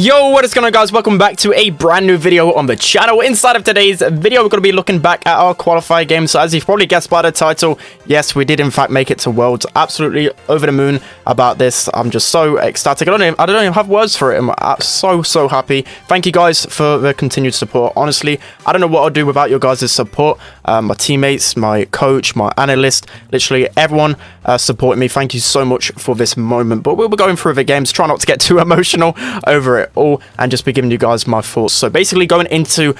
Yo, what is going on, guys? Welcome back to a brand new video on the channel. Inside of today's video, we're going to be looking back at our qualifier game. So as you've probably guessed by the title, yes, we did in fact make it to Worlds. Absolutely over the moon about this. I'm just so ecstatic. I don't even have words for it. I'm so happy. Thank you guys for the continued support. Honestly, I don't know what I'll do without your guys' support. My teammates, my coach, my analyst, literally everyone supporting me. Thank you so much for this moment. But we'll be going through the games. Try not to get too emotional over it all and just be giving you guys my thoughts. So basically going into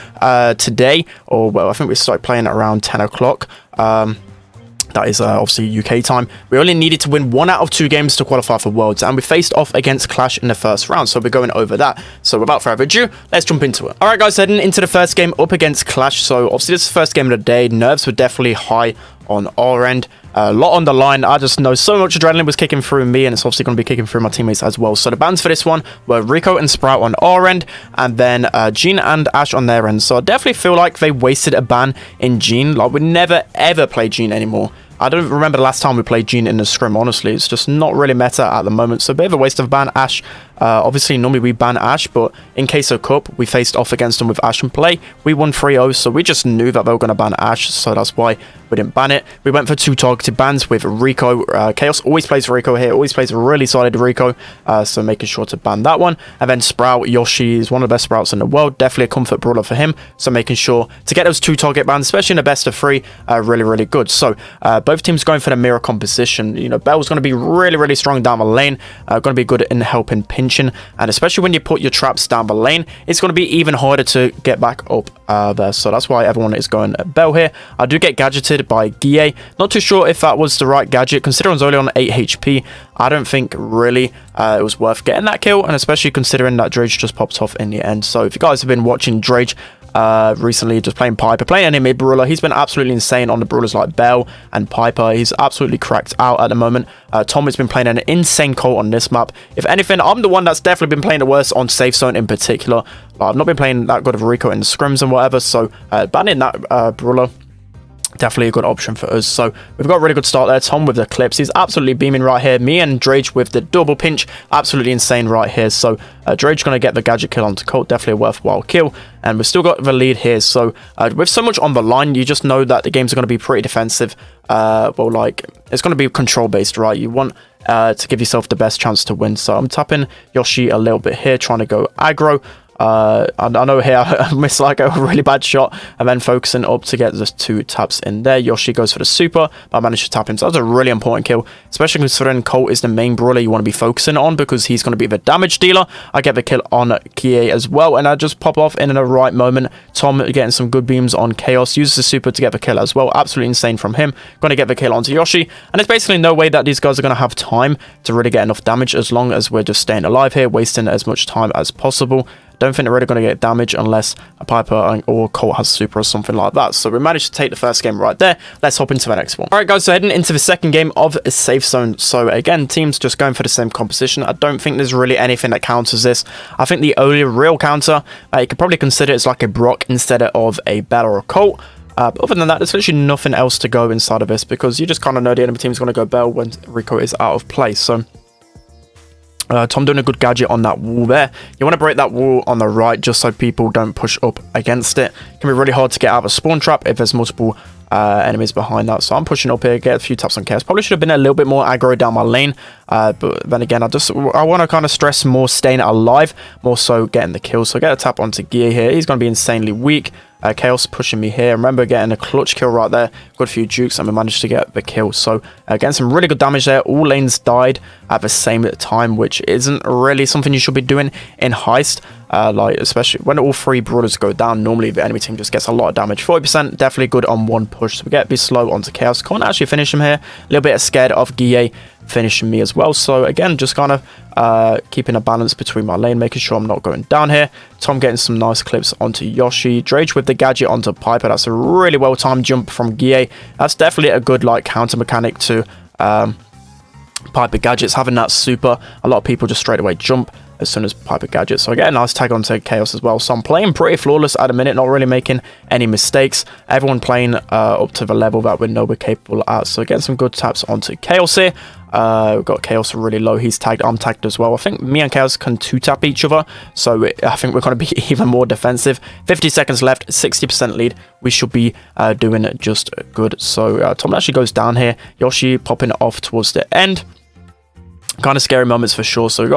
today, or well, I think we started playing at around 10 o'clock. That is obviously UK time. We only needed to win 1 out of 2 games to qualify for Worlds, and we faced off against Clash in the first round, so we're going over that. So without further ado, let's jump into it. Alright guys, heading into the first game up against Clash. So obviously this is the first game of the day. Nerves were definitely high on our end. A lot on the line. I just know so much adrenaline was kicking through me, and it's obviously going to be kicking through my teammates as well. So the bans for this one were Rico and Sprout on our end, and then Gene and Ash on their end. So I definitely feel like they wasted a ban in Gene. Like, we never ever play Gene anymore. I don't remember the last time we played Gene in the scrim, honestly. It's just not really meta at the moment. So a bit of a waste of ban. Ash, obviously normally we ban Ash, but in case of Cup, we faced off against them with Ash in play. We won 3-0, so we just knew that they were going to ban Ash, so that's why we didn't ban it. We went for 2 targeted bans with Rico. Chaos always plays Rico here, always plays a really solid Rico, so making sure to ban that one. And then Sprout, Yoshi is one of the best Sprouts in the world, definitely a comfort brawler for him, so making sure to get those 2 target bans, especially in the best of 3, really good. So both teams going for the mirror composition. You know, Bell's going to be really strong down the lane, going to be good in helping pinching, and especially when you put your traps down the lane, it's going to be even harder to get back up there. So that's why everyone is going Bell here. I do get gadgeted by Guille. Not too sure if that was the right gadget, considering I was only on 8 HP. I don't think really it was worth getting that kill, and especially considering that Drage just popped off in the end. So if you guys have been watching Drage recently, just playing Piper, playing any mid brawler, he's been absolutely insane on the brawlers like Bell and Piper. He's absolutely cracked out at the moment. Tom has been playing an insane Colt on this map. If anything, I'm the one that's definitely been playing the worst on Safe Zone in particular. I've not been playing that good of Rico in the scrims and whatever, so banning that brawler, definitely a good option for us. So we've got a really good start there. Tom with the clips, he's absolutely beaming right here. Me and Drage with the double pinch, absolutely insane right here. So Drage going to get the gadget kill onto Colt, definitely a worthwhile kill, and we've still got the lead here. So with so much on the line, you just know that the games are going to be pretty defensive. Well, like, it's going to be control based, right? You want to give yourself the best chance to win. So I'm tapping Yoshi a little bit here, trying to go aggro. I know here I missed like a really bad shot, and then focusing up to get just 2 taps in there. Yoshi goes for the super, but I managed to tap him, so that's a really important kill, especially considering Colt is the main brawler you want to be focusing on, because he's going to be the damage dealer. I get the kill on Kie as well, and I just pop off in the right moment. Tom getting some good beams on Chaos, uses the super to get the kill as well. Absolutely insane from him. Going to get the kill onto Yoshi, and there's basically no way that these guys are going to have time to really get enough damage as long as we're just staying alive here, wasting as much time as possible. Don't think they're really going to get damage unless a Piper or Colt has super or something like that. So we managed to take the first game right there. Let's hop into the next one. Alright guys, so heading into the second game of a Safe Zone. So again, teams just going for the same composition. I don't think there's really anything that counters this. I think the only real counter, you could probably consider it's like a Brock instead of a Bell or a Colt. Other than that, there's literally nothing else to go inside of this, because you just kind of know the enemy team's going to go Bell when Rico is out of place. So Tom doing a good gadget on that wall there. You want to break that wall on the right just so people don't push up against it. It can be really hard to get out of a spawn trap if there's multiple enemies behind that. So I'm pushing up here, get a few taps on Chaos. Probably should have been a little bit more aggro down my lane, but then again, I want to kind of stress more staying alive, more so getting the kill. So I get a tap onto Gear here. He's going to be insanely weak. Chaos pushing me here. I remember getting a clutch kill right there. Got a few jukes and we managed to get the kill. So getting some really good damage there. All lanes died at the same time, which isn't really something you should be doing in Heist. Like, especially when all 3 brawlers go down, normally the enemy team just gets a lot of damage. 40%, definitely good on 1 push. So we get a bit slow onto Chaos. Can't actually finish him here. A little bit scared of Guille finishing me as well. So again, just kind of keeping a balance between my lane, making sure I'm not going down here. Tom getting some nice clips onto Yoshi. Drage with the gadget onto Piper. That's a really well-timed jump from Guille. That's definitely a good like counter mechanic to Piper gadgets. Having that super, a lot of people just straight away jump as soon as Piper gadgets. So I get a nice tag onto Chaos as well. So I'm playing pretty flawless at the minute, not really making any mistakes. Everyone playing up to the level that we know we're capable at. So getting some good taps onto Chaos here. We've got Chaos really low. He's tagged. I'm tagged as well. I think me and Chaos can 2-tap each other. So I think we're going to be even more defensive. 50 seconds left. 60% lead. We should be doing just good. So Tom actually goes down here. Yoshi popping off towards the end. Kind of scary moments for sure. So we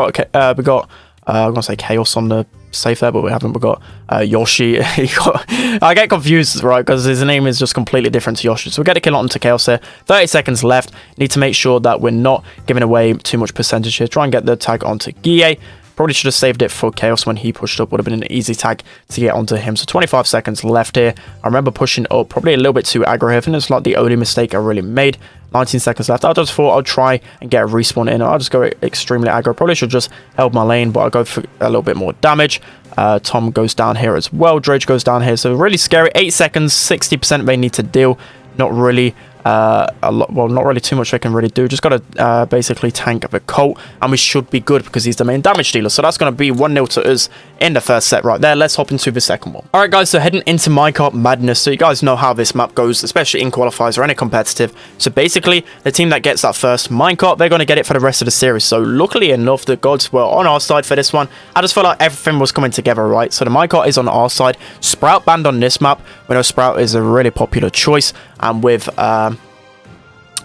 got I'm gonna say Chaos on the safe there, but we haven't. We got Yoshi. I get confused, right, because his name is just completely different to Yoshi. So we get a kill onto Chaos here. 30 seconds left. Need to make sure that we're not giving away too much percentage here. Try and get the tag onto Guille. Probably should have saved it for Chaos when he pushed up. Would have been an easy tag to get onto him. So 25 seconds left here. I remember pushing up probably a little bit too aggro here. I think it's like the only mistake I really made. 19 seconds left. I just thought I'd try and get a respawn in. I'll just go extremely aggro. Probably should just held my lane, but I'll go for a little bit more damage. Tom goes down here as well. Dredge goes down here. So really scary. 8 seconds. 60% they need to deal. Not really a lot, well, not really too much they can really do. Just got to basically tank the Colt, and we should be good because he's the main damage dealer. So that's going to be 1-0 to us in the first set right there. Let's hop into the second one. All right, guys, so heading into Minecart Madness. So you guys know how this map goes, especially in qualifiers or any competitive. So basically, the team that gets that first minecart, they're going to get it for the rest of the series. So luckily enough, the gods were on our side for this one. I just felt like everything was coming together, right? So the minecart is on our side. Sprout banned on this map. We know Sprout is a really popular choice, and with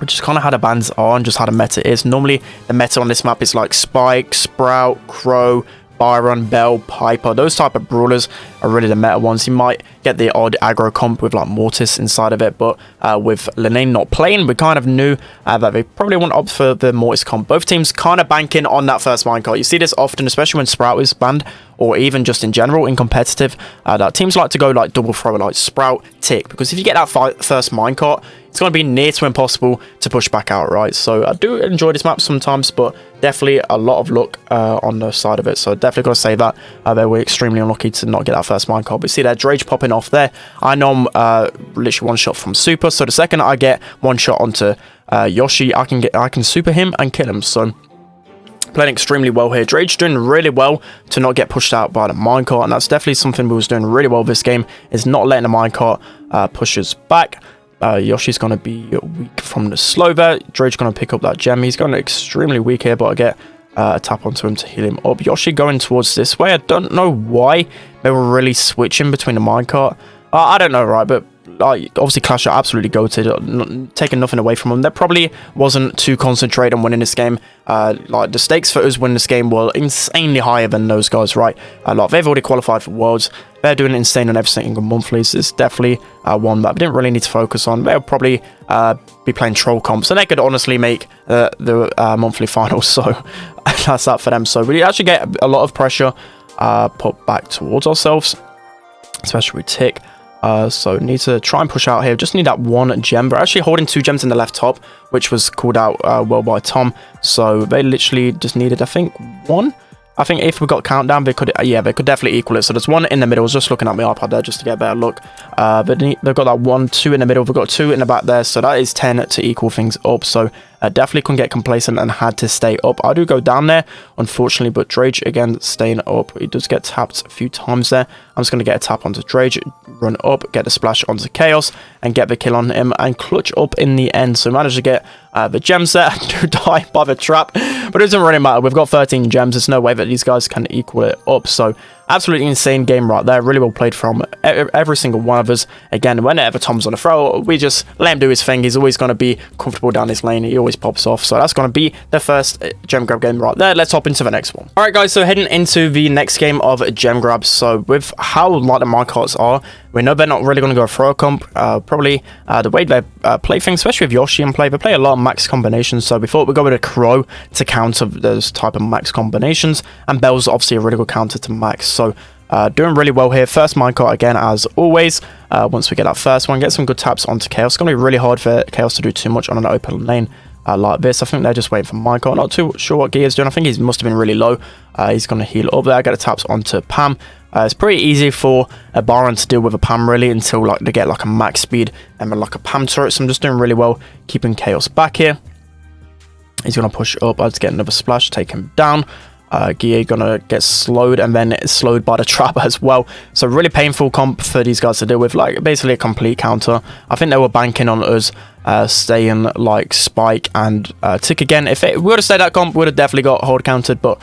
just kind of how the bans are and just how the meta is. Normally, the meta on this map is like Spike, Sprout, Crow, Byron, Bell, Piper. Those type of brawlers are really the meta ones. You might get the odd aggro comp with like Mortis inside of it, but with Linane not playing, we kind of knew that they probably wouldn't opt for the Mortis comp. Both teams kind of banking on that first minecart. You see this often, especially when Sprout is banned, or even just in general in competitive, that teams like to go like double throw, like Sprout, Tick, because if you get that first minecart, it's going to be near to impossible to push back out, right? So I do enjoy this map sometimes, but definitely a lot of luck on the side of it. So definitely got to say that they were extremely unlucky to not get that first minecart. But see that Drage popping off there. I know I'm literally one shot from super. So the second I get one shot onto Yoshi, I can super him and kill him. So playing extremely well here. Drage doing really well to not get pushed out by the minecart, and that's definitely something we was doing really well this game, is not letting the minecart push us back. Yoshi's going to be weak from the slow there. Drage's going to pick up that gem. He's going extremely weak here, but I get a tap onto him to heal him up. Yoshi going towards this way. I don't know why they were really switching between the minecart. I don't know, right? But obviously Clash are absolutely goated, taking nothing away from them. They probably wasn't too concentrated on winning this game. Like the stakes for us winning this game were insanely higher than those guys, right? Like they've already qualified for Worlds. They're doing insane on every single monthlies. It's definitely one that we didn't really need to focus on. They'll probably be playing troll comps, so they could honestly make the monthly finals. So that's that for them. So we actually get a lot of pressure put back towards ourselves, especially with Tick. So need to try and push out here. Just need that one gem. We're actually holding 2 gems in the left top, which was called out well by Tom. So they literally just needed, I think, 1. I think if we got countdown, they could, yeah, they could definitely equal it. So there's 1 in the middle. I was just looking at my iPad there just to get a better look. But they've got that 1, 2 in the middle. We've got 2 in the back there. So that is 10 to equal things up. So definitely couldn't get complacent and had to stay up. I do go down there, unfortunately, but Drage again staying up. He does get tapped a few times there. I'm just going to get a tap onto Drage, run up, get the splash onto Chaos, and get the kill on him and clutch up in the end. So managed to get the gems there. I do die by the trap, but it doesn't really matter. We've got 13 gems. There's no way that these guys can equal it up. So absolutely insane game right there. Really well played from every single one of us. Again, whenever Tom's on the throw, we just let him do his thing. He's always going to be comfortable down his lane. He always pops off. So that's going to be the first gem grab game right there. Let's hop into the next one. All right, guys. So heading into the next game of gem grabs. So with how light the minecarts are, we know they're not really going to go throw a comp. Probably the way they play things, especially with Yoshi in play, they play a lot of max combinations. So we thought we'd go with a Crow to counter those type of max combinations. And Bell's obviously a really good counter to max. So doing really well here. First minecart again, as always. Once we get that first one, get some good taps onto Chaos. It's going to be really hard for Chaos to do too much on an open lane like this. I think they're just waiting for minecart. Not too sure what Gear's doing. I think he must have been really low. He's going to heal up there. Get the taps onto Pam. It's pretty easy for a Baron to deal with a Pam really until like they get like a max speed and like a Pam turret. So I'm just doing really well keeping Chaos back here. He's going to push up. I'll just get another splash, take him down. Guille gonna get slowed, and then it's slowed by the trap as well. So really painful comp for these guys to deal with, like basically a complete counter. I think they were banking on us staying like spike and tick again. If it would have stayed that comp, we would have definitely got hold counted, but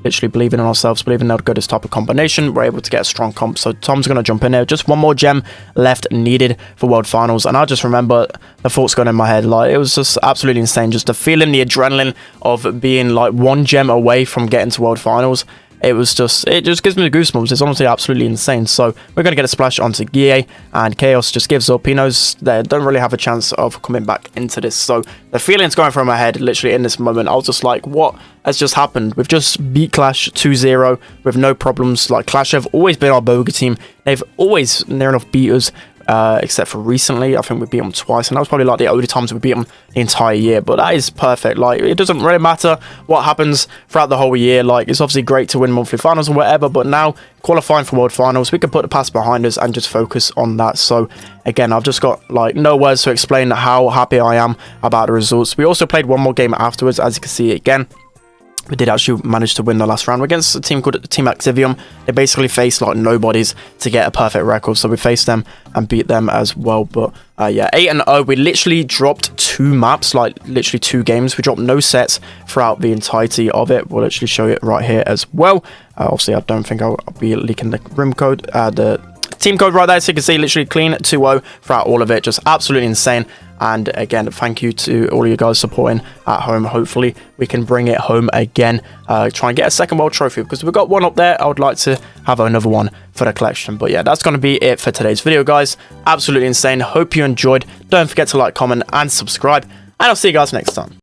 literally believing in ourselves, believing they'll go this type of combination, we're able to get a strong comp. So Tom's going to jump in there. Just one more gem left needed for World Finals. And I just remember the thoughts going in my head. Like, it was just absolutely insane. Just the feeling, the adrenaline of being like one gem away from getting to World Finals. It just gives me the goosebumps. It's honestly absolutely insane. So we're going to get a splash onto Guille, and Chaos just gives up. He knows they don't really have a chance of coming back into this. So the feeling's going through my head literally in this moment. I was just like, what has just happened? We've just beat Clash 2-0 with no problems. Like, Clash have always been our bogey team. They've always near enough beat us. Except for recently, I think we beat them twice, and that was probably like the only times we beat them the entire year. But that is perfect. Like, it doesn't really matter what happens throughout the whole year. Like, it's obviously great to win monthly finals or whatever, but now qualifying for World Finals, we can put the past behind us and just focus on that. So again, I've just got like no words to explain how happy I am about the results. We also played one more game afterwards, as you can see again. We did actually manage to win the last round against a team called Team Activium. They basically faced like nobodies to get a perfect record, so we faced them and beat them as well. But yeah, 8-0. We literally dropped 2 maps, like literally 2 games. We dropped no sets throughout the entirety of it. We'll actually show it right here as well. Obviously, I don't think I'll be leaking the room code, the team code right there, so you can see literally clean 2-0 throughout all of it. Just absolutely insane. And again, thank you to all of you guys supporting at home. Hopefully we can bring it home again, try and get a second world trophy, because we've got one up there. I would like to have another one for the collection. But yeah, that's going to be it for today's video, guys. Absolutely insane. Hope you enjoyed. Don't forget to like, comment and subscribe, and I'll see you guys next time.